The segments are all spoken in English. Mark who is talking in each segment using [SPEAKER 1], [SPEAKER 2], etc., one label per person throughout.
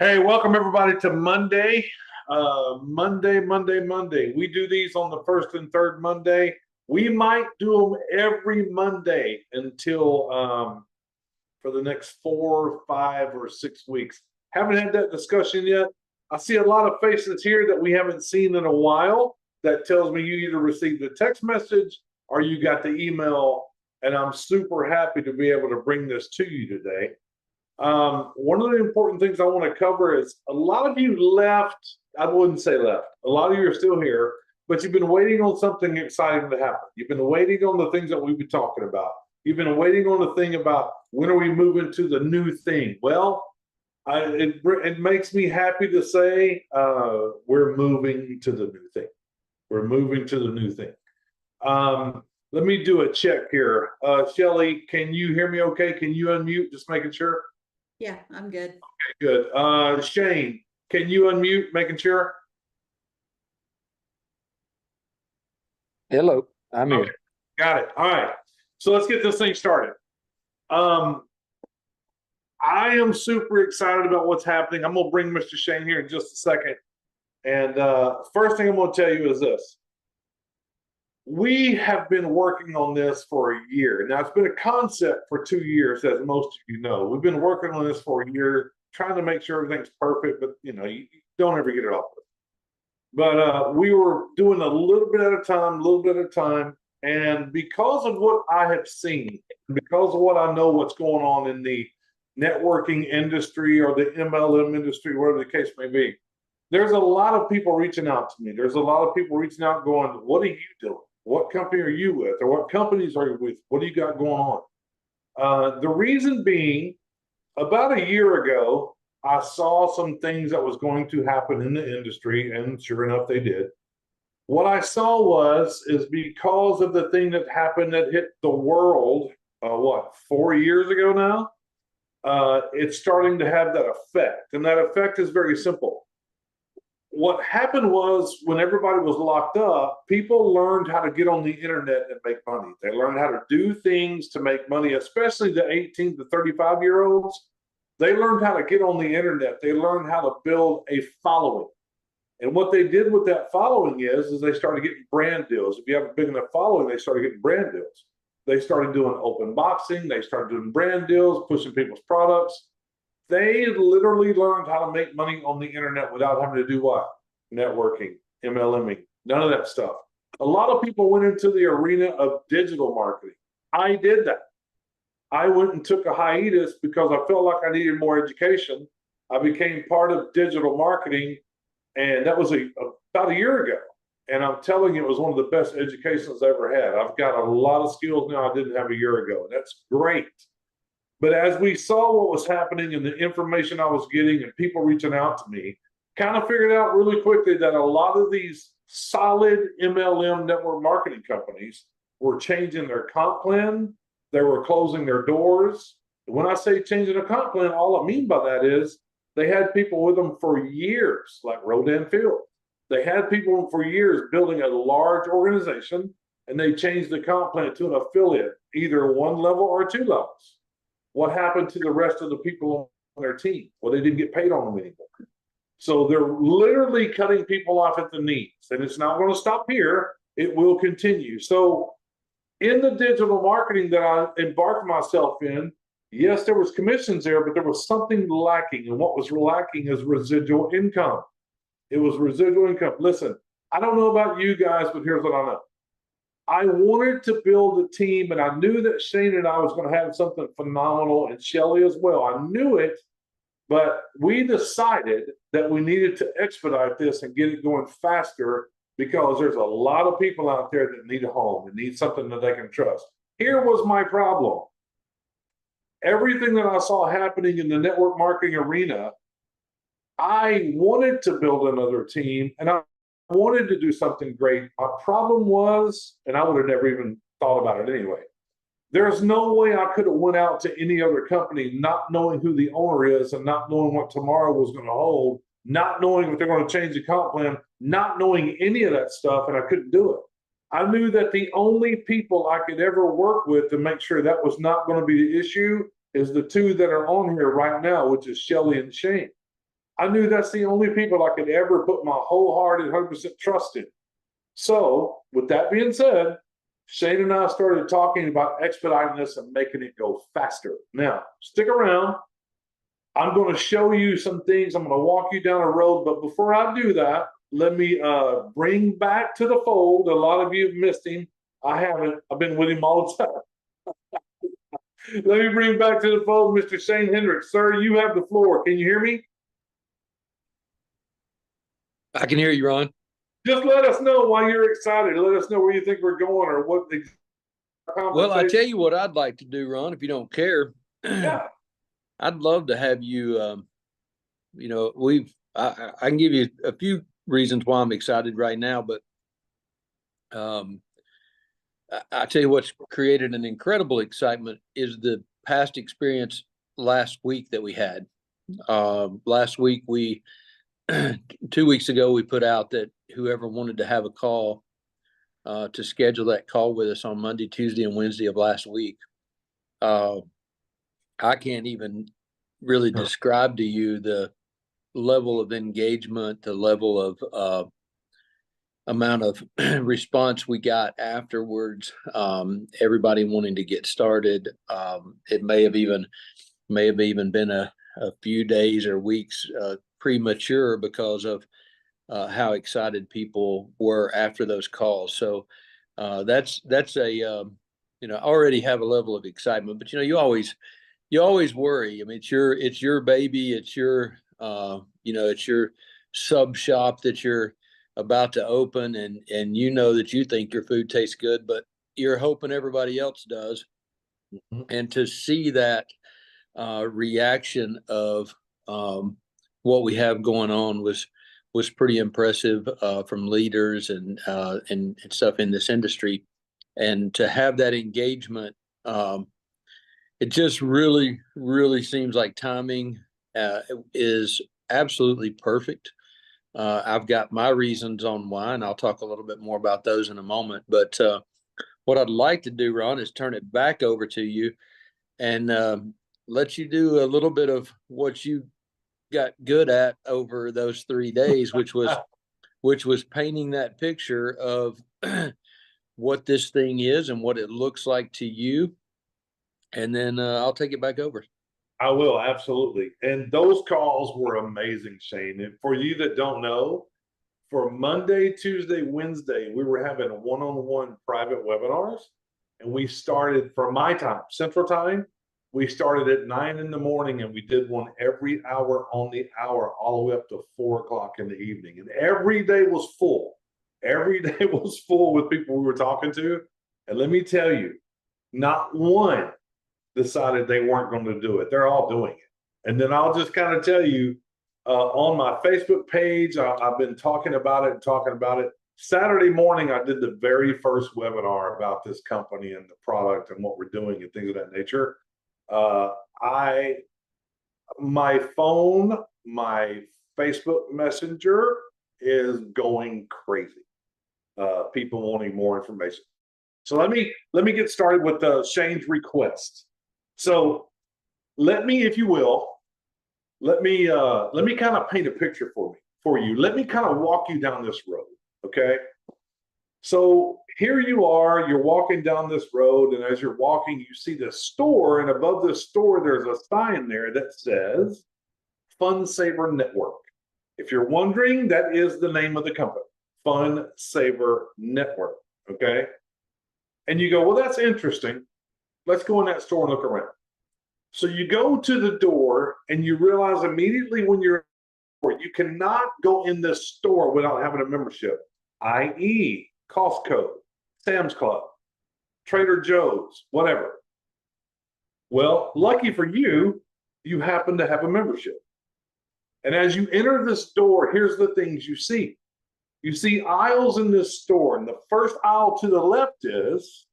[SPEAKER 1] Hey, welcome everybody to Monday. Monday. We do these on the first and third Monday. We might do them every Monday until for the next 4, 5, or 6 weeks. Haven't had that discussion yet. I see a lot of faces here that we haven't seen in a while. That tells me you either received a text message or you got the email, and I'm super happy to be able to bring this to you today. One of the important things I want to cover is a lot of you left. I wouldn't say left. A lot of you are still here, but you've been waiting on something exciting to happen. You've been waiting on the things that we've been talking about. You've been waiting on the thing about when are we moving to the new thing? Well, it makes me happy to say we're moving to the new thing. We're moving to the new thing. Let me do a check here. Shelly, can you hear me okay? Can you unmute? Just making sure.
[SPEAKER 2] Yeah, I'm good.
[SPEAKER 1] Okay, good. Shane, can you unmute? Making sure.
[SPEAKER 3] Hello, I'm
[SPEAKER 1] Okay,
[SPEAKER 3] here.
[SPEAKER 1] got it. All right. So let's get this thing started. I am super excited about what's happening. I'm going to bring Mr. Shane here in just a second. And first thing I'm going to tell you is this. We have been working on this for a year. Now, it's been a concept for 2 years, as most of you know. We've been working on this for a year, trying to make sure everything's perfect, but you don't ever get it off. But we were doing a little bit at a time, and because of what I have seen, because of what I know what's going on in the networking industry or the MLM industry, whatever the case may be, there's a lot of people reaching out to me. There's a lot of people reaching out going, what are you doing? What company are you with? Or what companies are you with? What do you got going on? The reason being, about a year ago, I saw some things that was going to happen in the industry, and sure enough, they did. What I saw is because of the thing that happened that hit the world, 4 years ago now, it's starting to have that effect. And that effect is very simple. What happened was when everybody was locked up, people learned how to get on the internet and make money. They learned how to do things to make money, especially the 18 to 35-year-olds. They learned how to get on the internet. They learned how to build a following. And what they did with that following is they started getting brand deals. If you have a big enough following, they started getting brand deals. They started doing open boxing. They started doing brand deals, pushing people's products. They literally learned how to make money on the internet without having to do what? Networking, MLMing, none of that stuff. A lot of people went into the arena of digital marketing. I did that. I went and took a hiatus because I felt like I needed more education. I became part of digital marketing, and that was about a year ago. And I'm telling you, it was one of the best educations I ever had. I've got a lot of skills now I didn't have a year ago. That's great. But as we saw what was happening and the information I was getting and people reaching out to me, kind of figured out really quickly that a lot of these solid MLM network marketing companies were changing their comp plan. They were closing their doors. When I say changing a comp plan, all I mean by that is they had people with them for years, like Rodan Field. They had people for years building a large organization, and they changed the comp plan to an affiliate, either one level or 2 levels. What happened to the rest of the people on their team? Well, they didn't get paid on them anymore. So they're literally cutting people off at the knees, and it's not going to stop here. It will continue. So in the digital marketing that I embarked myself in, yes, there was commissions there, but there was something lacking. And what was lacking is residual income. It was residual income. Listen, I don't know about you guys, but here's what I know. I wanted to build a team, and I knew that Shane and I was going to have something phenomenal, and Shelly as well. I knew it, but we decided that we needed to expedite this and get it going faster because there's a lot of people out there that need a home and need something that they can trust. Here was my problem. Everything that I saw happening in the network marketing arena, I wanted to build another team, and I wanted to do something great. My problem was, and I would have never even thought about it anyway, there's no way I could have went out to any other company not knowing who the owner is and not knowing what tomorrow was going to hold, not knowing if they're going to change the comp plan, not knowing any of that stuff, and I couldn't do it. I knew that the only people I could ever work with to make sure that was not going to be the issue is the 2 that are on here right now, which is Shelly and Shane. I knew that's the only people I could ever put my wholehearted 100% trust in. So, with that being said, Shane and I started talking about expediting this and making it go faster. Now, stick around. I'm going to show you some things. I'm going to walk you down a road. But before I do that, let me bring back to the fold. A lot of you have missed him. I haven't. I've been with him all the time. Let me bring back to the fold Mr. Shane Hendricks. Sir, you have the floor. Can you hear me?
[SPEAKER 2] I can hear you, Ron.
[SPEAKER 1] Just let us know why you're excited. Let us know where you think we're going or what the conversation.
[SPEAKER 2] Well, I tell you what I'd like to do, Ron, if you don't care.
[SPEAKER 1] Yeah.
[SPEAKER 2] I'd love to have you, you know, I can give you a few reasons why I'm excited right now, but I tell you what's created an incredible excitement is the past experience last week that we had. Last week, 2 weeks ago, we put out that whoever wanted to have a call to schedule that call with us on Monday, Tuesday, and Wednesday of last week. I can't even really describe to you the level of engagement, the level of amount of response we got afterwards. Everybody wanting to get started. It may have even been a few days or weeks premature because of how excited people were after those calls. So that's a you know, already have a level of excitement, but you know, you always worry. I mean, it's your baby, it's your you know, it's your sub shop that you're about to open, and you know that you think your food tastes good, but you're hoping everybody else does.
[SPEAKER 1] Mhm.
[SPEAKER 2] And to see that reaction of what we have going on was pretty impressive from leaders and stuff in this industry, and to have that engagement, it just really seems like timing is absolutely perfect. I've got my reasons on why, and I'll talk a little bit more about those in a moment. But what I'd like to do, Ron, is turn it back over to you and let you do a little bit of what you got good at over those 3 days, which was painting that picture of what this thing is and what it looks like to you. And then I'll take it back over.
[SPEAKER 1] I will, absolutely. And those calls were amazing, Shane. And for you that don't know, for Monday, Tuesday, Wednesday, we were having one-on-one private webinars. And we started from my time, Central Time. We started at 9 in the morning and we did one every hour on the hour, all the way up to 4 o'clock in the evening. And every day was full. Every day was full with people we were talking to. And let me tell you, not one decided they weren't going to do it. They're all doing it. And then I'll just kind of tell you on my Facebook page, I've been talking about it. Saturday morning, I did the very first webinar about this company and the product and what we're doing and things of that nature. My phone, my Facebook Messenger is going crazy. People wanting more information. So let me get started with Shane's request. So let me, if you will, let me kind of paint a picture for you. Let me kind of walk you down this road, okay? So here you are, you're walking down this road, and as you're walking, you see this store, and above this store, there's a sign there that says Fun Saver Network. If you're wondering, that is the name of the company, Fun Saver Network, okay? And you go, well, that's interesting. Let's go in that store and look around. So you go to the door and you realize immediately when you're you cannot go in this store without having a membership, i.e. Costco, Sam's Club, Trader Joe's, whatever. Well, lucky for you, you happen to have a membership. And as you enter the store, here's the things you see. You see aisles in this store, and the first aisle to the left is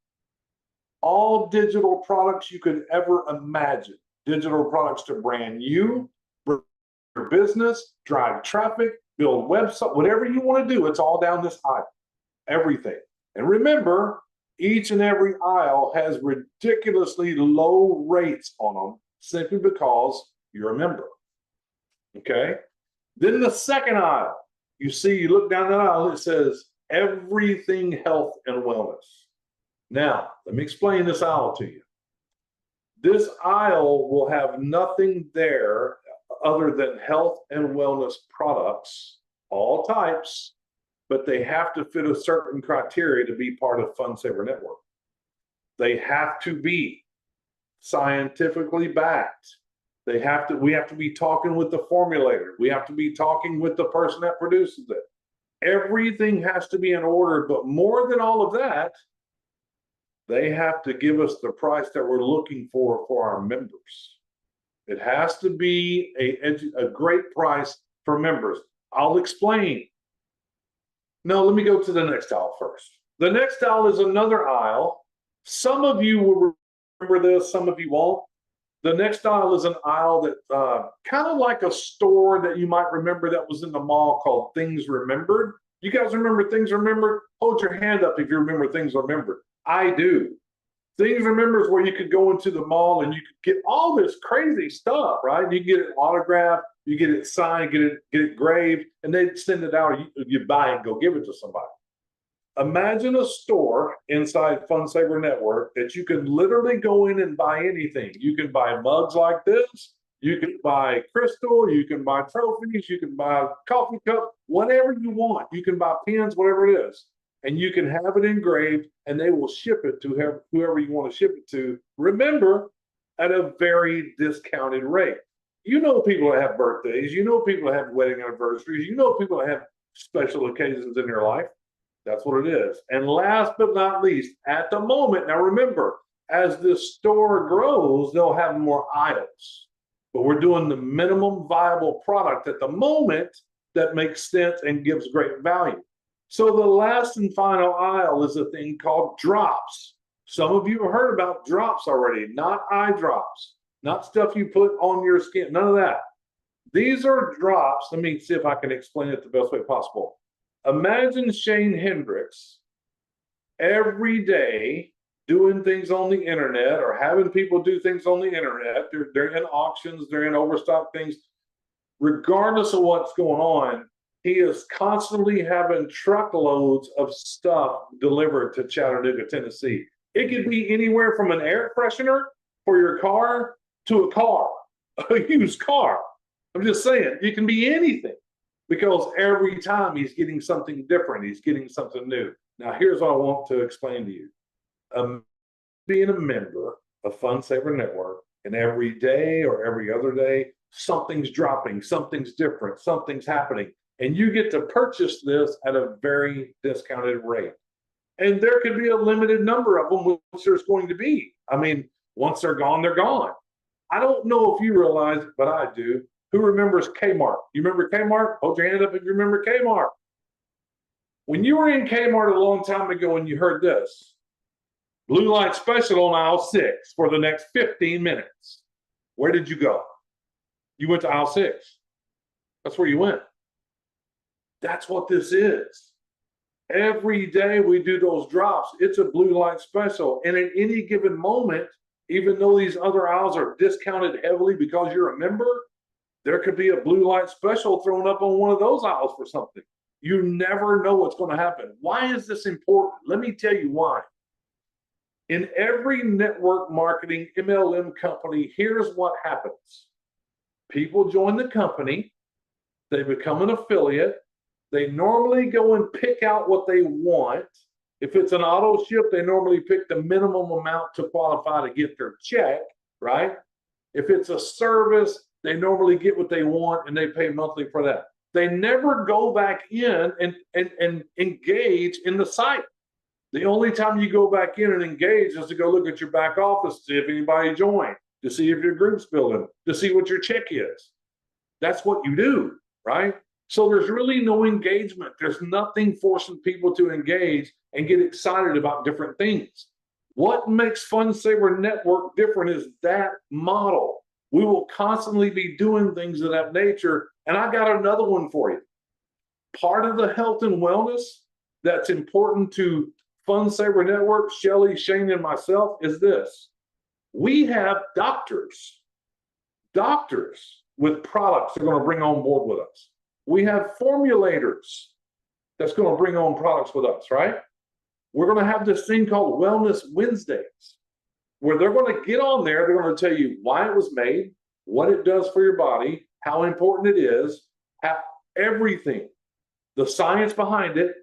[SPEAKER 1] all digital products you could ever imagine. Digital products to brand you, your business, drive traffic, build website, whatever you want to do, it's all down this aisle. Everything. And remember, each and every aisle has ridiculously low rates on them simply because you're a member. Okay? Then the second aisle, you look down that aisle, it says everything health and wellness. Now, let me explain this aisle to you. This aisle will have nothing there other than health and wellness products, all types, but they have to fit a certain criteria to be part of Fund Saver Network. They have to be scientifically backed. We have to be talking with the formulator. We have to be talking with the person that produces it. Everything has to be in order, but more than all of that, they have to give us the price that we're looking for our members. It has to be a great price for members. I'll explain. No, let me go to the next aisle first. The next aisle is another aisle. Some of you will remember this, some of you won't. The next aisle is an aisle that kind of like a store that you might remember that was in the mall called Things Remembered. You guys remember Things Remembered? Hold your hand up if you remember Things Remembered. I do. Things Remembered is where you could go into the mall and you could get all this crazy stuff, right? You get it autographed, you get it signed, get it engraved, and they send it out. You buy it and go give it to somebody. Imagine a store inside Fund Saver Network that you can literally go in and buy anything. You can buy mugs like this. You can buy crystal. You can buy trophies. You can buy coffee cup, whatever you want. You can buy pens, whatever it is. And you can have it engraved and they will ship it to whoever you want to ship it to. Remember, at a very discounted rate. You know people that have birthdays. You know people that have wedding anniversaries. You know people that have special occasions in their life. That's what it is. And last but not least, at the moment, now remember, as this store grows, they'll have more aisles. But we're doing the minimum viable product at the moment that makes sense and gives great value. So the last and final aisle is a thing called drops. Some of you have heard about drops already, not eye drops, not stuff you put on your skin, none of that. These are drops. Let me see if I can explain it the best way possible. Imagine Shane Hendricks every day doing things on the internet or having people do things on the internet. They're in auctions, they're in overstock things. Regardless of what's going on, he is constantly having truckloads of stuff delivered to Chattanooga, Tennessee. It could be anywhere from an air freshener for your car to a car, a used car. I'm just saying, it can be anything. Because every time he's getting something different, he's getting something new. Now, here's what I want to explain to you. Being a member of Fund Saver Network, and every day or every other day, something's dropping, something's different, something's happening. And you get to purchase this at a very discounted rate. And there could be a limited number of them, which there's going to be. I mean, once they're gone, they're gone. I don't know if you realize it, but I do. Who remembers Kmart? You remember Kmart? Hold your hand up if you remember Kmart. When you were in Kmart a long time ago and you heard this, blue light special on aisle 6 for the next 15 minutes. Where did you go? You went to aisle 6. That's where you went. That's what this is. Every day we do those drops. It's a blue light special. And at any given moment, even though these other aisles are discounted heavily because you're a member, there could be a blue light special thrown up on one of those aisles for something. You never know what's going to happen. Why is this important? Let me tell you why. In every network marketing MLM company, here's what happens. People join the company, they become an affiliate, they normally go and pick out what they want. If it's an auto ship, they normally pick the minimum amount to qualify to get their check, right? If it's a service, they normally get what they want and they pay monthly for that. They never go back in and engage in the site. The only time you go back in and engage is to go look at your back office, to see if anybody joined, to see if your group's building, to see what your check is. That's what you do, right? So there's really no engagement. There's nothing forcing people to engage and get excited about different things. What makes Fund Saver Network different is that model. We will constantly be doing things of that nature. And I got another one for you. Part of the health and wellness that's important to Fund Saver Network, Shelly, Shane, and myself is this. We have doctors with products they're going to bring on board with us. We have formulators that's going to bring on products with us, right? We're going to have this thing called Wellness Wednesdays, where they're going to get on there. They're going to tell you why it was made, what it does for your body, how important it is, everything, the science behind it.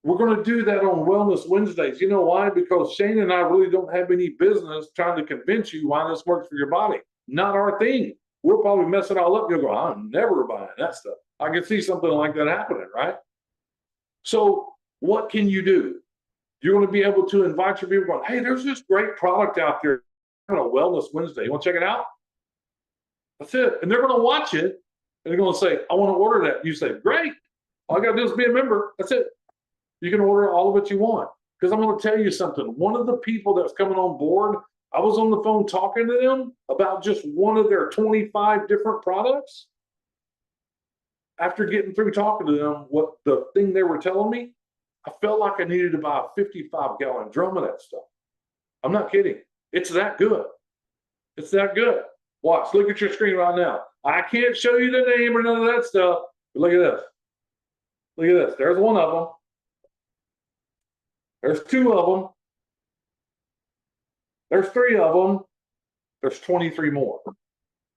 [SPEAKER 1] We're going to do that on Wellness Wednesdays. You know why? Because Shane and I really don't have any business trying to convince you why this works for your body. Not our thing. We'll probably mess it all up. You'll go, I'm never buying that stuff. I can see something like that happening, right? So what can you do? You're going to be able to invite your people going, hey, there's this great product out there on a Wellness Wednesday. You want to check it out? That's it. And they're going to watch it. And they're going to say, I want to order that. You say, great. All I got to do is be a member. That's it. You can order all of what you want. Because I'm going to tell you something. One of the people that's coming on board, I was on the phone talking to them about just one of their 25 different products. After getting through talking to them, what the thing they were telling me, I felt like I needed to buy a 55-gallon drum of that stuff. I'm not kidding. It's that good. It's that good. Watch. Look at your screen right now. I can't show you the name or none of that stuff. But look at this. Look at this. There's one of them. There's two of them. There's three of them. There's 23 more.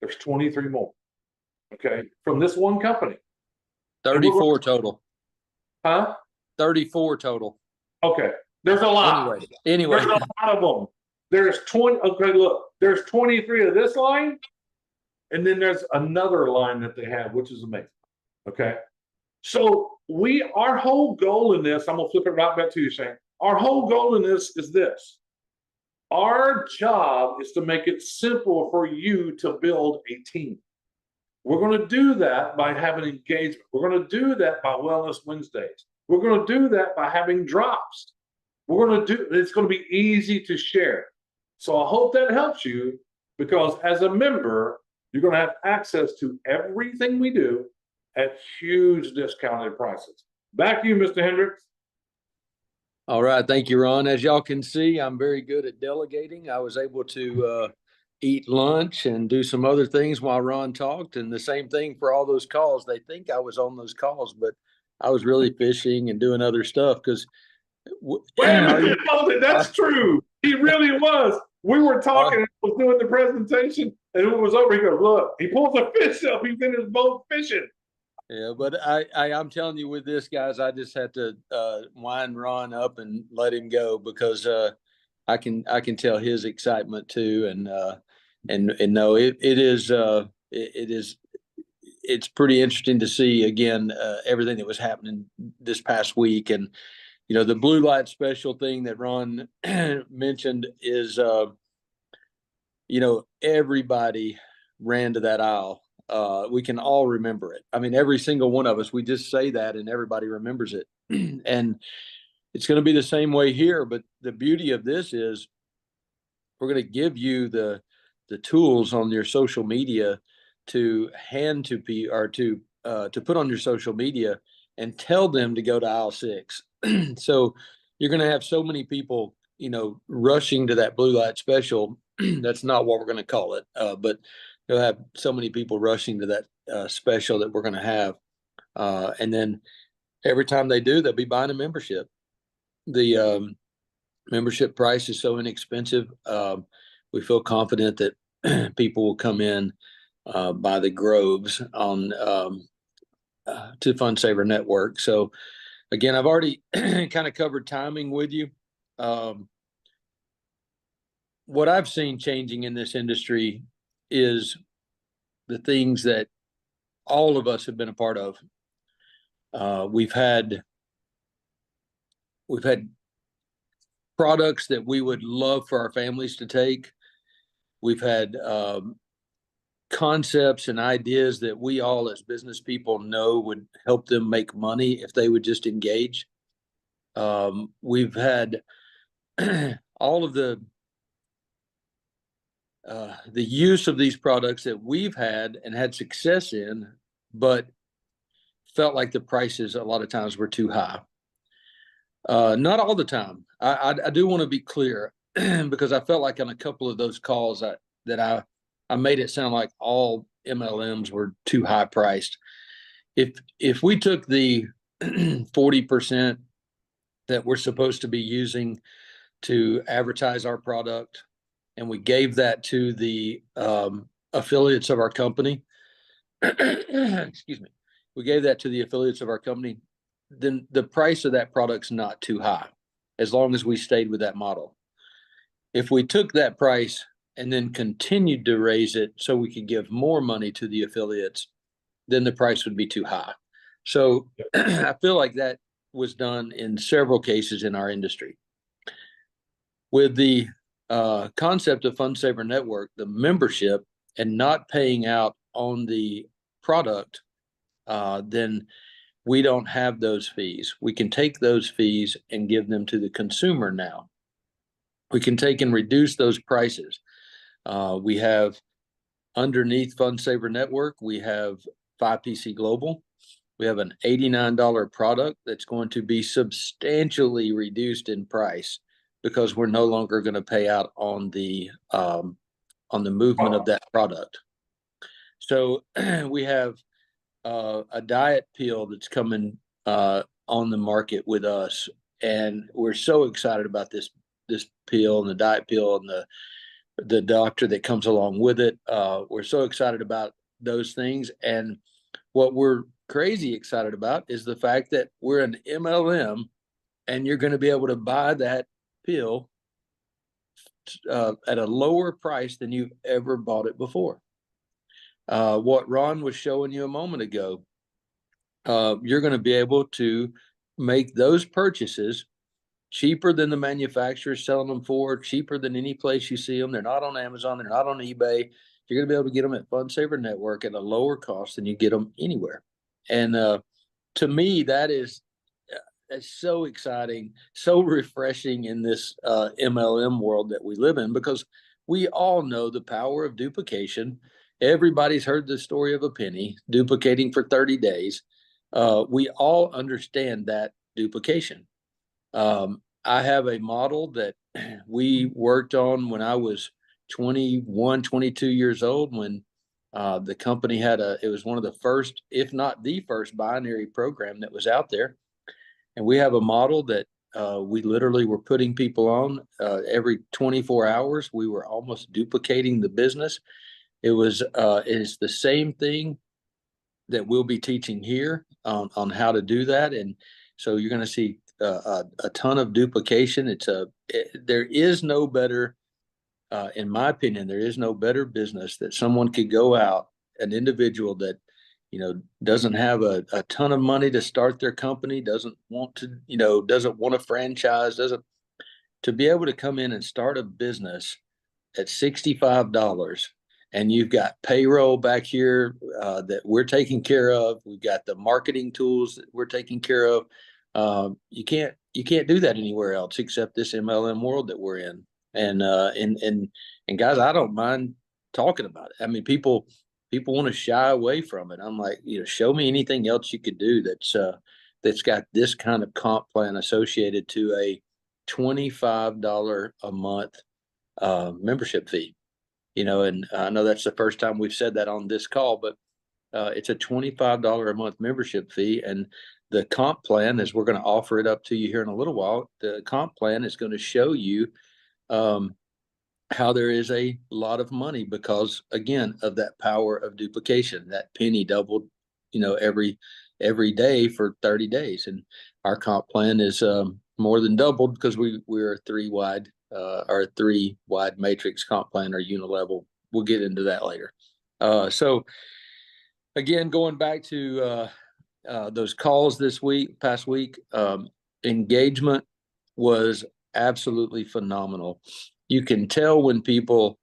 [SPEAKER 1] There's 23 more. Okay. From this one company.
[SPEAKER 2] 34 total.
[SPEAKER 1] Huh?
[SPEAKER 2] 34 total.
[SPEAKER 1] Okay. There's a lot.
[SPEAKER 2] Anyway.
[SPEAKER 1] There's a lot of them. There's 20. Okay, look. There's 23 of this line. And then there's another line that they have, which is amazing. Okay. So our whole goal in this, I'm going to flip it right back to you, Shane. Our whole goal in this is this. Our job is to make it simple for you to build a team. We're going to do that by having engagement. We're going to do that by Wellness Wednesdays. We're going to do that by having drops. It's going to be easy to share. So I hope that helps you, because as a member, you're going to have access to everything we do at huge discounted prices. Back to you, Mr. Hendricks.
[SPEAKER 2] All right. Thank you, Ron. As y'all can see, I'm very good at delegating. I was able to eat lunch and do some other things while Ron talked, and the same thing for all those calls. They think I was on those calls, but I was really fishing and doing other stuff because
[SPEAKER 1] that's true. He really was. We were talking, I was doing the presentation, and it was over. He goes, look, he pulls a fish up. He's in his boat fishing.
[SPEAKER 2] Yeah, but I'm telling you, with this, guys, I just had to wind Ron up and let him go, because I can tell his excitement too, and no, it's pretty interesting to see again everything that was happening this past week. And the blue light special thing that Ron mentioned is everybody ran to that aisle. We can all remember it. I mean, every single one of us, we just say that and everybody remembers it. And it's going to be the same way here. But the beauty of this is we're going to give you the tools on your social media to hand to people, or to put on your social media and tell them to go to aisle 6. So you're going to have so many people, rushing to that blue light special. That's not what we're going to call it. But you'll have so many people rushing to that special that we're going to have. And then every time they do, they'll be buying a membership. The membership price is so inexpensive. We feel confident that people will come in by the groves on to FundSaver Network. So again, I've already kind of covered timing with you. What I've seen changing in this industry is the things that all of us have been a part of. We've had products that we would love for our families to take. We've had concepts and ideas that we all as business people know would help them make money if they would just engage. We've had all of the use of these products that we've had and had success in, but felt like the prices a lot of times were too high. Not all the time. I do want to be clear because I felt like on a couple of those calls that I made it sound like all MLMs were too high priced. if we took the 40% that we're supposed to be using to advertise our product, and we gave that to the affiliates of our company, excuse me, we gave that to the affiliates of our company, then the price of that product's not too high, as long as we stayed with that model. If we took that price and then continued to raise it so we could give more money to the affiliates, then the price would be too high. So I feel like that was done in several cases in our industry. With the concept of FundSaver Network, the membership, and not paying out on the product, then we don't have those fees. We can take those fees and give them to the consumer now. We can take and reduce those prices. We have underneath FundSaver Network, we have 5PC Global. We have an $89 product that's going to be substantially reduced in price because we're no longer going to pay out on the movement of that product. So we have a diet pill that's coming on the market with us, and we're so excited about this pill and the diet pill and the doctor that comes along with it. We're so excited about those things, and what we're crazy excited about is the fact that we're an MLM, and you're going to be able to buy that pill at a lower price than you've ever bought it before. What Ron was showing you a moment ago, you're going to be able to make those purchases cheaper than the manufacturer's selling them for, cheaper than any place you see them. They're not on Amazon. They're not on eBay. You're going to be able to get them at FundSaver Network at a lower cost than you get them anywhere. And to me, that's so exciting, so refreshing in this MLM world that we live in, because we all know the power of duplication. Everybody's heard the story of a penny duplicating for 30 days. We all understand that duplication. I have a model that we worked on when I was 21, 22 years old, when the company had it was one of the first, if not the first, binary program that was out there. And we have a model that we literally were putting people on every 24 hours. We were almost duplicating the business. It is the same thing that we'll be teaching here on how to do that. And so you're going to see a ton of duplication. There is no better, in my opinion, there is no better business that someone could go out, an individual that, doesn't have a ton of money to start their company, doesn't want a franchise, to be able to come in and start a business at $65. And you've got payroll back here that we're taking care of. We've got the marketing tools that we're taking care of. You can't do that anywhere else except this MLM world that we're in. And guys, I don't mind talking about it. I mean, people want to shy away from it. I'm like, show me anything else you could do that's got this kind of comp plan associated to a $25 a month membership fee. And I know that's the first time we've said that on this call, but it's a $25 a month membership fee. And the comp plan, as we're going to offer it up to you here in a little while, the comp plan is going to show you how there is a lot of money because, again, of that power of duplication. That penny doubled, every day for 30 days. And our comp plan is more than doubled because we're a three wide matrix comp plan or unilevel. We'll get into that later. So again, going back to those calls past week, engagement was absolutely phenomenal. You can tell when people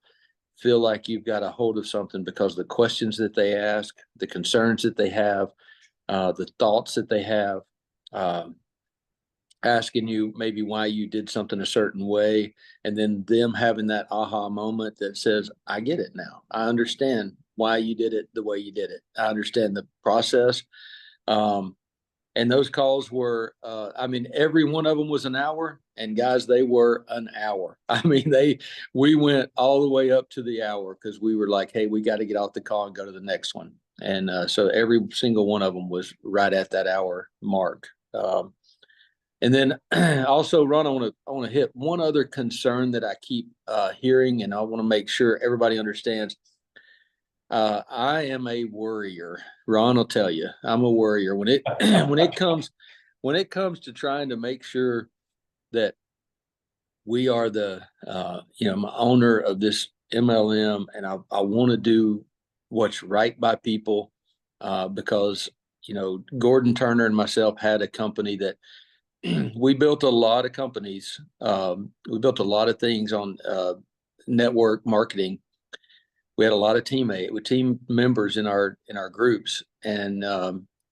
[SPEAKER 2] feel like you've got a hold of something because of the questions that they ask, the concerns that they have, the thoughts that they have, asking you maybe why you did something a certain way, and then them having that aha moment that says, I get it now. I understand why you did it the way you did it. I understand the process. And those calls were, every one of them was an hour, and guys, they were an hour. We went all the way up to the hour because we were like, hey, we got to get off the call and go to the next one. And so every single one of them was right at that hour mark. And then also, Ron, I want to hit one other concern that I keep hearing, and I want to make sure everybody understands. I am a worrier. Ron will tell you, I'm a worrier when it when it comes to trying to make sure that we are the my owner of this MLM, and I want to do what's right by people, because Gordon Turner and myself had a company that we built a lot of companies. We built a lot of things on network marketing. We had a lot of team members in our groups, and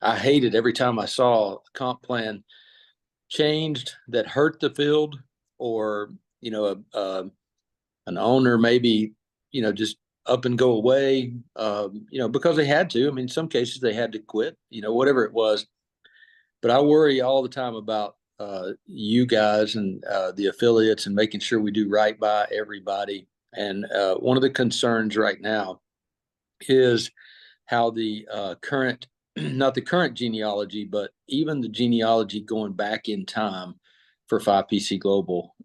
[SPEAKER 2] I hated every time I saw a comp plan changed that hurt the field, or an owner maybe just up and go away, because they had to. I mean, in some cases they had to quit, whatever it was. But I worry all the time about you guys and the affiliates, and making sure we do right by everybody. And one of the concerns right now is how the current, not the current genealogy, but even the genealogy going back in time for 5PC Global,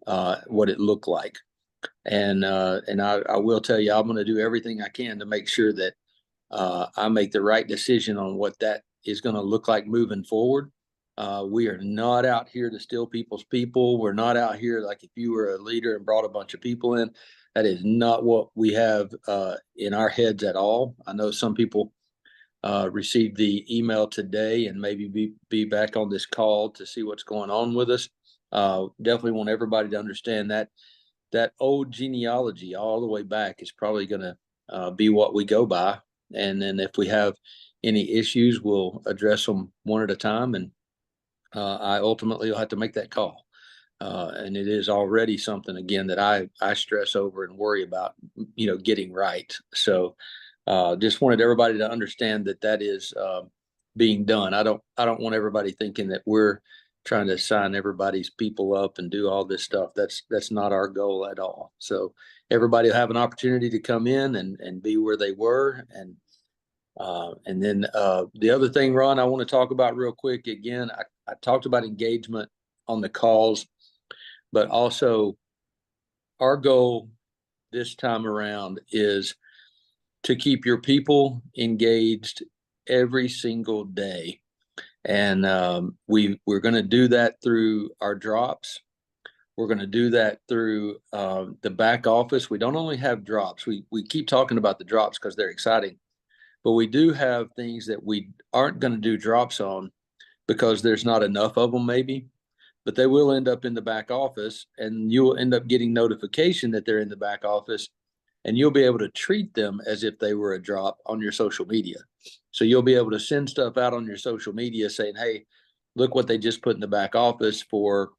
[SPEAKER 2] what it looked like. And I will tell you, I'm going to do everything I can to make sure that I make the right decision on what that is going to look like moving forward. We are not out here to steal people's people. We're not out here like if you were a leader and brought a bunch of people in. That is not what we have in our heads at all. I know some people received the email today and maybe be back on this call to see what's going on with us. Definitely want everybody to understand that old genealogy all the way back is probably going to be what we go by. And then if we have any issues, we'll address them one at a time. And I ultimately will have to make that call. And it is already something, again, that I stress over and worry about, getting right. So just wanted everybody to understand that is being done. I don't want everybody thinking that we're trying to sign everybody's people up and do all this stuff. That's not our goal at all. So everybody will have an opportunity to come in and be where they were. And then the other thing, Ron, I want to talk about real quick. Again, I talked about engagement on the calls, but also our goal this time around is to keep your people engaged every single day. And we're going to do that through our drops. We're going to do that through the back office. We don't only have drops. We keep talking about the drops because they're exciting, but we do have things that we aren't going to do drops on because there's not enough of them maybe, but they will end up in the back office, and you will end up getting notification that they're in the back office, and you'll be able to treat them as if they were a drop on your social media. So you'll be able to send stuff out on your social media saying, hey, look what they just put in the back office for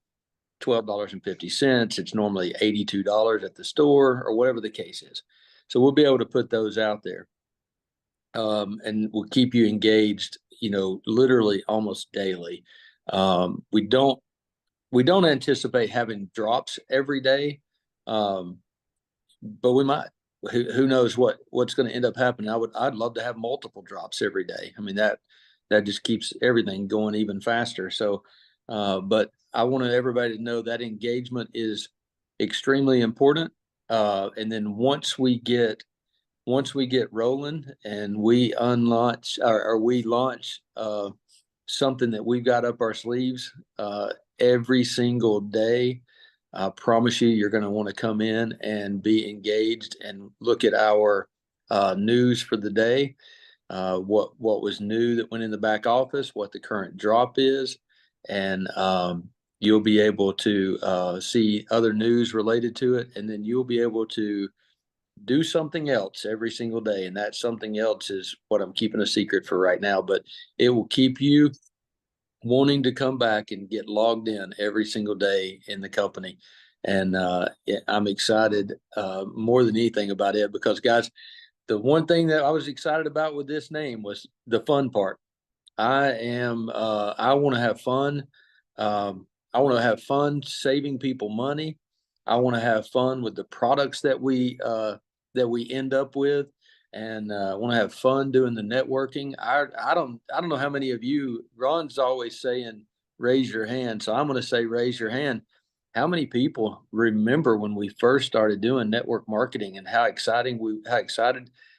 [SPEAKER 2] $12.50. It's normally $82 at the store, or whatever the case is. So we'll be able to put those out there. And we'll keep you engaged, literally almost daily. We don't anticipate having drops every day, but we might. Who knows what's going to end up happening? I'd love to have multiple drops every day. I mean, that just keeps everything going even faster. So, but I want everybody to know that engagement is extremely important. And then once we get rolling and we unlaunch or we launch something that we've got up our sleeves every single day, I promise you're going to want to come in and be engaged and look at our news for the day, what was new that went in the back office, what the current drop is, and you'll be able to see other news related to it, and then you'll be able to do something else every single day. And that something else is what I'm keeping a secret for right now, but it will keep you wanting to come back and get logged in every single day in the company. And I'm excited more than anything about it, because guys, the one thing that I was excited about with this name was the fun part. I want to have fun. I want to have fun saving people money. I want to have fun with the products that we end up with. and want to have fun doing the networking. I don't know how many of you. Ron's always saying raise your hand, so I'm going to say raise your hand. How many people remember when we first started doing network marketing and how excited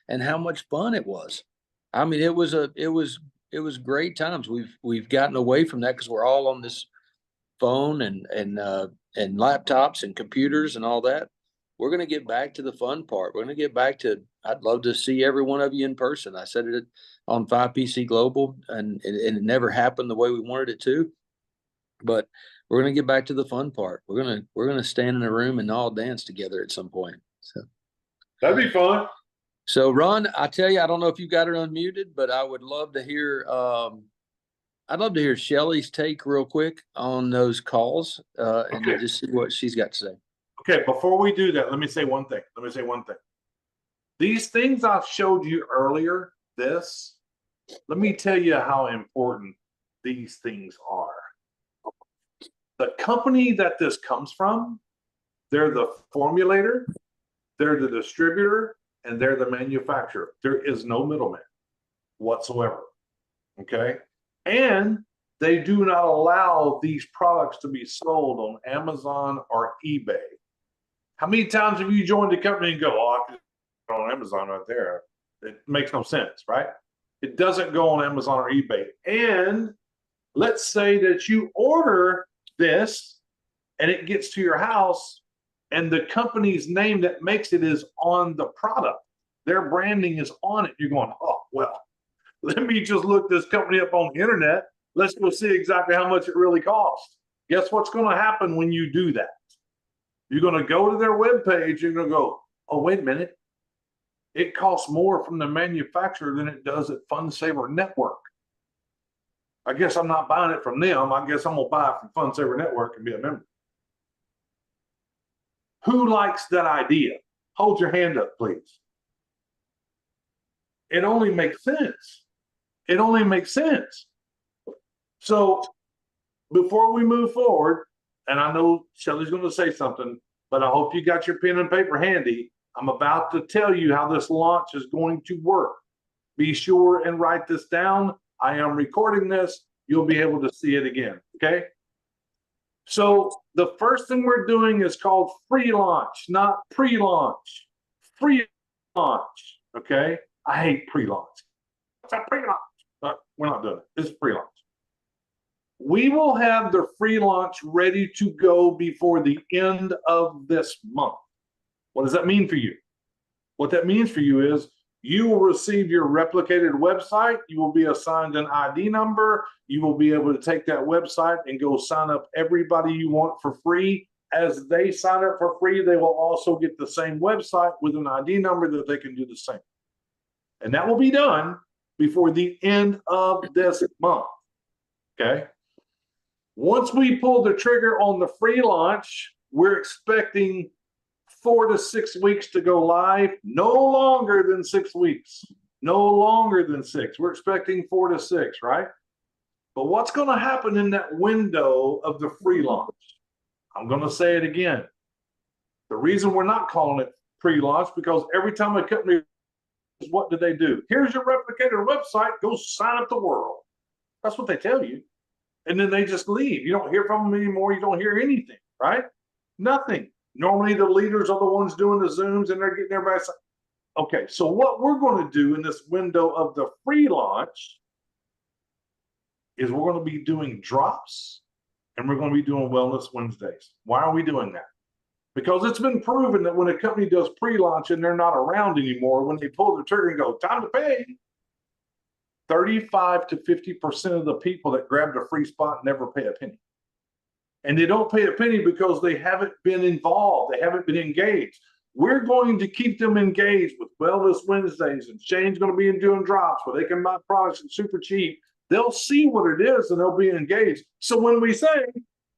[SPEAKER 2] and how much fun it was? I mean, it was great times. We've gotten away from that because we're all on this phone and laptops and computers and all that. We're going to get back to the fun part. We're going to get back to. I'd love to see every one of you in person. I said it on 5PC Global, and it never happened the way we wanted it to. But we're going to get back to the fun part. We're gonna stand in a room and all dance together at some point. So
[SPEAKER 1] That'd be fun.
[SPEAKER 2] so Ron, I tell you, I don't know if you got her unmuted, but I would love to hear. I'd love to hear Shelly's take real quick on those calls, and
[SPEAKER 1] Okay.
[SPEAKER 2] just see what she's got to say.
[SPEAKER 1] Okay, before we do that, let me say one thing. These things I showed you earlier, let me tell you how important these things are. The company that this comes from, they're the formulator, they're the distributor, and they're the manufacturer. There is no middleman whatsoever. Okay? And they do not allow these products to be sold on Amazon or eBay. How many times have you joined a company and go, oh, I can go on Amazon right there? It makes no sense, right? It doesn't go on Amazon or eBay. And let's say that you order this and it gets to your house and the company's name that makes it is on the product. Their branding is on it. You're going, oh, well, let me just look this company up on the internet. Let's go see exactly how much it really costs. Guess what's going to happen when you do that? You're going to go to their webpage. You're going to go, oh, wait a minute. It costs more from the manufacturer than it does at FundSaver Network. I guess I'm not buying it from them. I guess I'm going to buy it from FundSaver Network and be a member. Who likes that idea? Hold your hand up, please. It only makes sense. It only makes sense. So before we move forward, and I know Shelly's going to say something, but I hope you got your pen and paper handy. I'm about to tell you how this launch is going to work. Be sure and write this down. I am recording this. You'll be able to see it again, okay? So the first thing we're doing is called free launch, not pre-launch. Free launch, okay? I hate pre-launch. It's a pre-launch. But we're not doing it. It's pre-launch. We will have the free launch ready to go before the end of this month. What does that mean for you? What that means for you is you will receive your replicated website. You will be assigned an ID number. You will be able to take that website and go sign up everybody you want for free. As they sign up for free, they will also get the same website with an ID number that they can do the same. And that will be done before the end of this month. Okay? Once we pull the trigger on the free launch, we're expecting 4 to 6 weeks to go live. No longer than 6 weeks. No longer than 6. We're expecting 4 to 6, right? But what's going to happen in that window of the free launch? I'm going to say it again. The reason we're not calling it pre-launch, because every time a company, what do they do? Here's your replicator website. Go sign up the world. That's what they tell you. And then they just leave. You don't hear from them anymore. You don't hear anything, right? Nothing. Normally the leaders are the ones doing the Zooms and they're getting everybody. Okay, so what we're going to do in this window of the free launch is we're going to be doing drops and we're going to be doing Wellness Wednesdays. Why are we doing that? Because it's been proven that when a company does pre-launch and they're not around anymore, when they pull the trigger and go, time to pay, 35 to 50% of the people that grabbed a free spot never pay a penny. And they don't pay a penny because they haven't been involved. They haven't been engaged. We're going to keep them engaged with Wellness Wednesdays, and Shane's going to be doing drops where they can buy products and super cheap. They'll see what it is and they'll be engaged. So when we say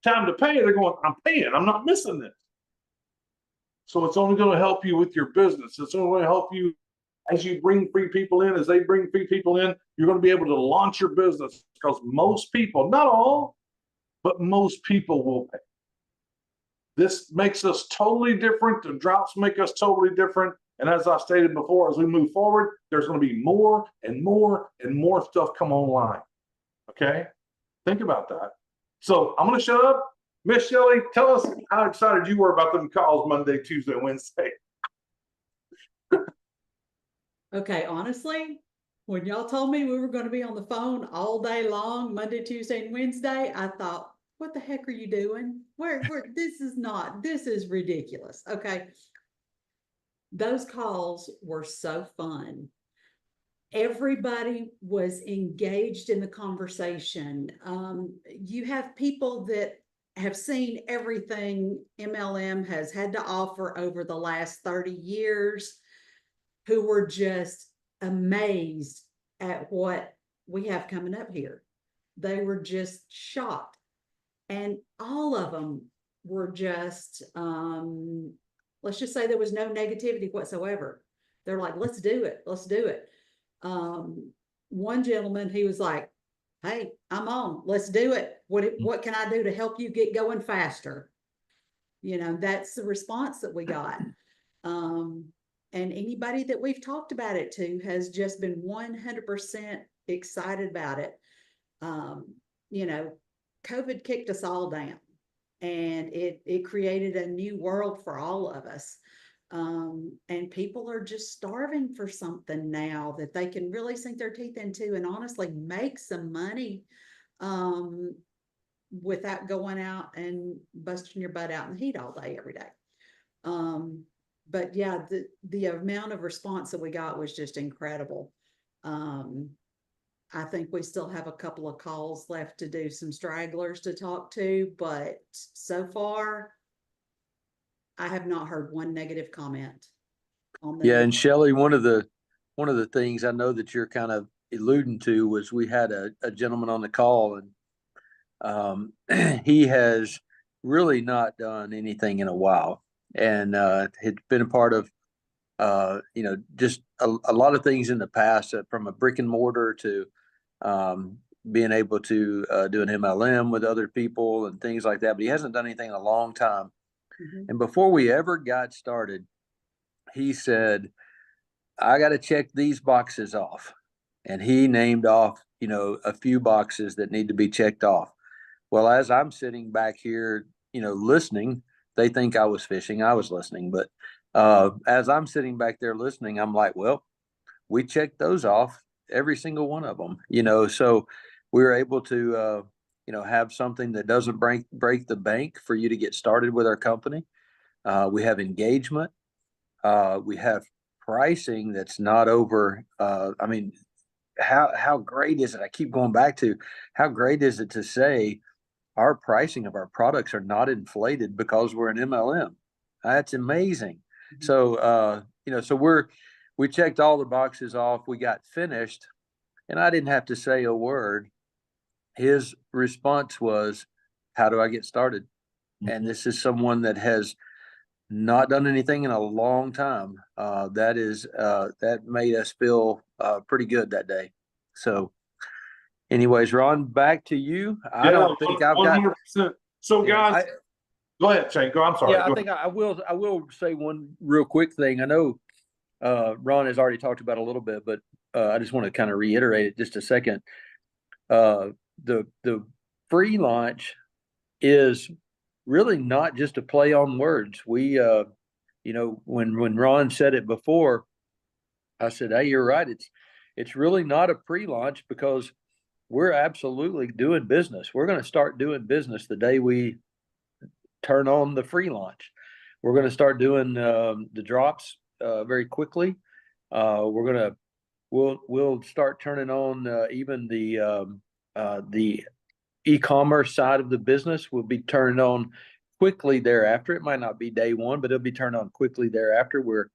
[SPEAKER 1] time to pay, they're going, I'm paying. I'm not missing this. So it's only going to help you with your business. It's only going to help you as you bring free people in, as they bring free people in, you're going to be able to launch your business because most people, not all, but most people will pay. This makes us totally different. The drops make us totally different. And as I stated before, as we move forward, there's going to be more and more and more stuff come online. Okay? Think about that. So I'm going to shut up. Miss Shelley, tell us how excited you were about them calls Monday, Tuesday, Wednesday.
[SPEAKER 3] Okay, honestly, when y'all told me we were gonna be on the phone all day long, Monday, Tuesday, and Wednesday, I thought, what the heck are you doing? This is ridiculous, okay? Those calls were so fun. Everybody was engaged in the conversation. You have people that have seen everything MLM has had to offer over the last 30 years who were just amazed at what we have coming up here. They were just shocked. And all of them were just, let's just say there was no negativity whatsoever. They're like, let's do it. Let's do it. One gentleman, he was like, hey, I'm on, let's do it. What can I do to help you get going faster? You know, that's the response that we got. And anybody that we've talked about it to has just been 100% excited about it. You know, COVID kicked us all down, and it created a new world for all of us. And people are just starving for something now that they can really sink their teeth into and honestly make some money without going out and busting your butt out in the heat all day, every day. But yeah, the amount of response that we got was just incredible. I think we still have a couple of calls left to do, some stragglers to talk to, but so far I have not heard one negative comment on the.
[SPEAKER 2] Yeah, and Shelley, one of the things I know that you're kind of alluding to was we had a gentleman on the call, and he has really not done anything in a while, and had been a part of you know, just a lot of things in the past, from a brick and mortar to being able to do an MLM with other people and things like that. But he hasn't done anything in a long time.
[SPEAKER 3] Mhm.
[SPEAKER 2] And before we ever got started, he said, I got to check these boxes off. And he named off, you know, a few boxes that need to be checked off. Well, as I'm sitting back here, you know, listening, they think I was fishing. I was listening. But as I'm sitting back there listening, I'm like, well, we checked those off, every single one of them, you know, so we were able to, you know, have something that doesn't break the bank for you to get started with our company. We have engagement. We have pricing that's not over. I mean, how great is it? I keep going back to how great is it to say our pricing of our products are not inflated because we're an MLM. That's amazing.
[SPEAKER 3] Mhm.
[SPEAKER 2] So, you know, so we checked all the boxes off. We got finished, and I didn't have to say a word. His response was, how do I get started? And this is someone that has not done anything in a long time. That made us feel pretty good that day. So anyways, Ron, back to you. I don't think I've got
[SPEAKER 1] 100%. So
[SPEAKER 2] yeah,
[SPEAKER 1] guys, go ahead, Shane. I'm sorry.
[SPEAKER 2] yeah, I
[SPEAKER 1] Go
[SPEAKER 2] think I will say one real quick thing. I know Ron has already talked about a little bit, but I just want to kind of reiterate it just a second. The free launch is really not just a play on words. We, you know, when Ron said it before, I said, "Hey, you're right. It's really not a pre-launch because we're absolutely doing business. We're going to start doing business the day we turn on the free launch. We're going to start doing the drops very quickly. We'll start turning on even the e-commerce side of the business will be turned on quickly thereafter. It might not be day one, but it'll be turned on quickly thereafter, where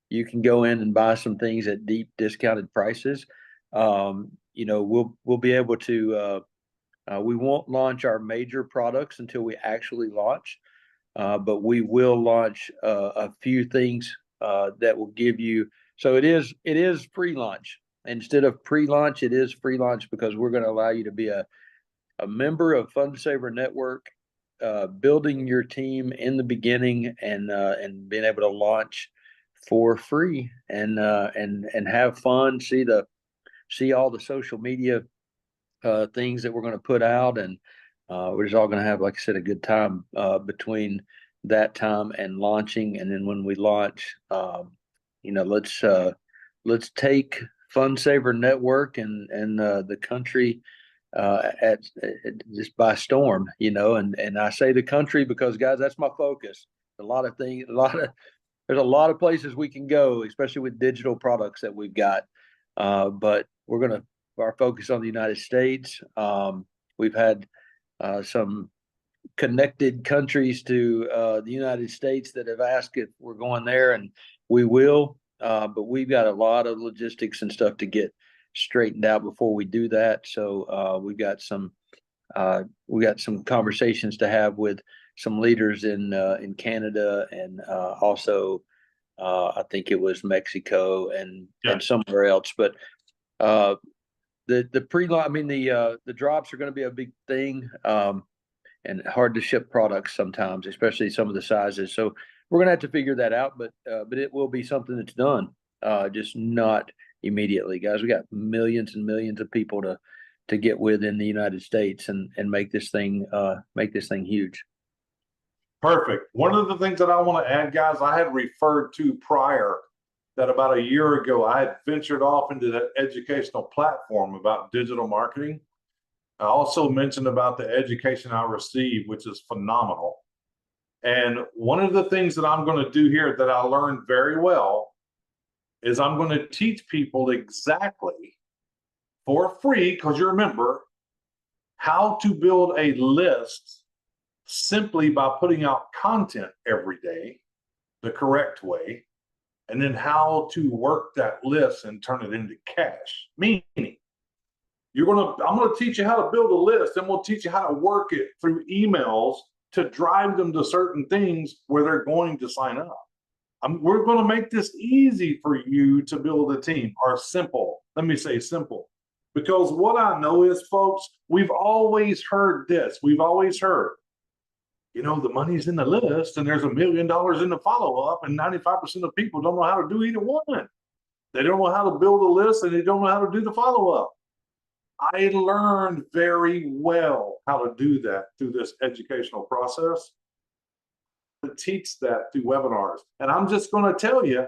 [SPEAKER 2] you can go in and buy some things at deep discounted prices. You know, we'll be able to. We won't launch our major products until we actually launch, but we will launch a few things that will give you. So it is pre-launch instead of pre-launch. It is pre-launch because we're going to allow you to be a member of Fund Saver Network, building your team in the beginning and being able to launch for free and have fun, see all the social media things that we're going to put out, and we're just all going to have, like I said, a good time between that time and launching. And then when we launch, let's take Fund Saver Network and the country at just by storm, and I say the country because, guys, that's my focus. There's a lot of places we can go, especially with digital products that we've got. But our focus on the United States. We've had some connected countries to the United States that have asked if we're going there, and we will. But we've got a lot of logistics and stuff to get straightened out before we do that. So we've got some conversations to have with some leaders in Canada, and also I think it was Mexico and somewhere else. But the drops are going to be a big thing, and hard to ship products sometimes, especially some of the sizes. So we're going to have to figure that out, but it will be something that's done, just not immediately, guys. We got millions and millions of people to get with in the United States and make this thing huge.
[SPEAKER 1] Perfect. One of the things that I want to add, guys, I had referred to prior that about a year ago, I had ventured off into that educational platform about digital marketing. I also mentioned about the education I received, which is phenomenal. And one of the things that I'm going to do here that I learned very well is I'm going to teach people exactly for free, because you remember, how to build a list simply by putting out content every day the correct way, and then how to work that list and turn it into cash. Meaning, I'm going to teach you how to build a list, and we'll teach you how to work it through emails to drive them to certain things where they're going to sign up. We're going to make this easy for you to build a team, or simple. Let me say simple. Because what I know is, folks, we've always heard this. We've always heard, the money's in the list and there's $1 million in the follow-up, and 95% of people don't know how to do either one. They don't know how to build a list, and they don't know how to do the follow-up. I learned very well how to do that through this educational process, to teach that through webinars. And I'm just going to tell you,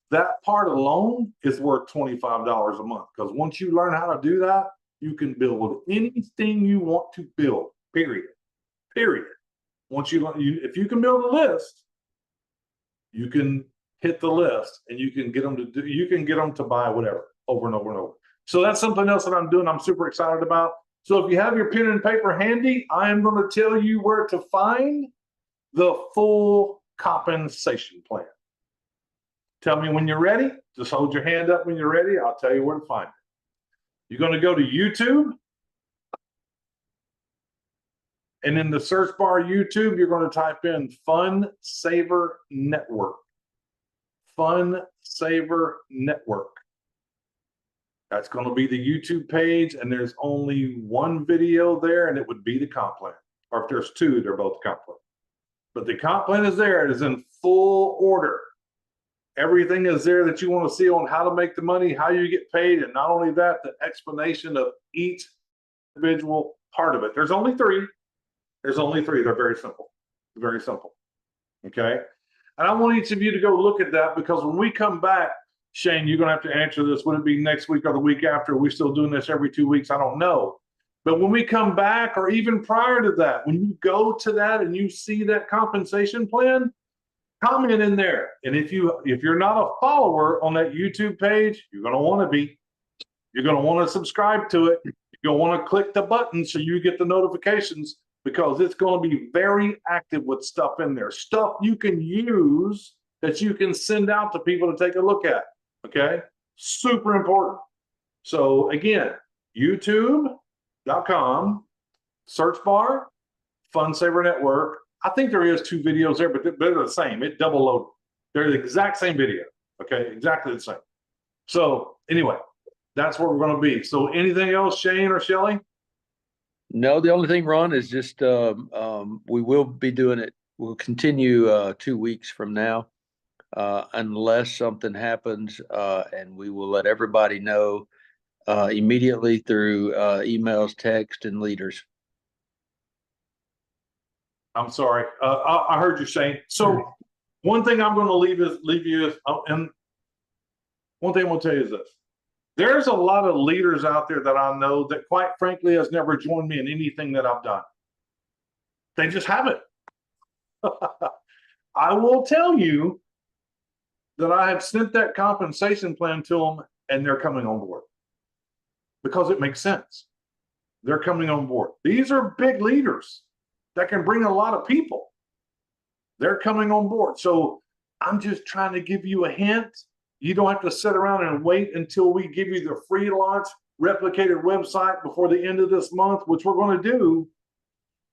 [SPEAKER 1] that part alone is worth $25 a month, because once you learn how to do that, you can build anything you want to build, period. Once you learn, if you can build a list, you can hit the list, and you can get them to buy whatever over and over and over. So that's something else that I'm doing. I'm super excited about. So if you have your pen and paper handy, I am going to tell you where to find the full compensation plan. Tell me when you're ready. Just hold your hand up when you're ready. I'll tell you where to find it. You're going to go to YouTube. And in the search bar YouTube, you're going to type in Fund Saver Network. Fund Saver Network. That's going to be the YouTube page, and there's only one video there, and it would be the comp plan. Or if there's two, they're both comp plan. But the comp plan is there. It is in full order. Everything is there that you want to see on how to make the money, how you get paid, and not only that, the explanation of each individual part of it. There's only three. They're very simple. Very simple. Okay? And I want each of you to go look at that, because when we come back, Shane, you're going to have to answer this. Would it be next week or the week after? Are we still doing this every 2 weeks? I don't know. But when we come back, or even prior to that, when you go to that and you see that compensation plan, comment in there. And if you're not a follower on that YouTube page, you're going to want to be. You're going to want to subscribe to it. You're going to want to click the button so you get the notifications, because it's going to be very active with stuff in there. Stuff you can use that you can send out to people to take a look at. Okay? Super important. So again, youtube.com, search bar, Fund Saver Network. I think there is 2 videos there, but they're the same. It double loaded. They're the exact same video. Okay? Exactly the same. So anyway, that's where we're going to be. So anything else, Shane or Shelly?
[SPEAKER 2] No, the only thing, Ron, is just we will be doing it. We'll continue 2 weeks from now. unless something happens, and we will let everybody know immediately through emails, text, and leaders.
[SPEAKER 1] I'm sorry. I heard you saying. So one thing I'm going to leave you is, and one thing I'm going to tell you is this. There's a lot of leaders out there that I know that quite frankly has never joined me in anything that I've done. They just haven't. I will tell you that I have sent that compensation plan to them and they're coming on board because it makes sense. They're coming on board. These are big leaders that can bring a lot of people. They're coming on board. So I'm just trying to give you a hint. You don't have to sit around and wait until we give you the free launch replicated website before the end of this month, which we're going to do.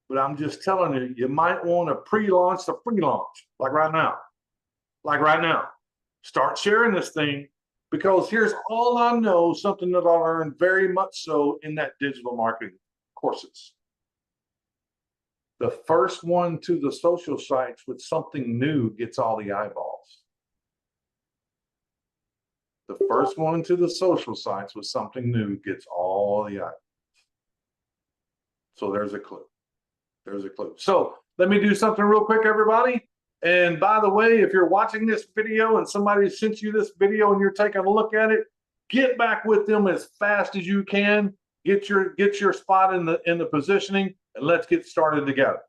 [SPEAKER 1] But I'm just telling you, you might want to pre-launch the free launch, like right now. Like right now. Start sharing this thing, because here's all I know, something that I learned very much so in that digital marketing courses. The first one to the social sites with something new gets all the eyeballs. The first one to the social sites with something new gets all the eyeballs. So there's a clue. There's a clue. So let me do something real quick, everybody. And by the way, if you're watching this video and somebody sent you this video and you're taking a look at it, get back with them as fast as you can. Get your spot in the positioning, and let's get started together.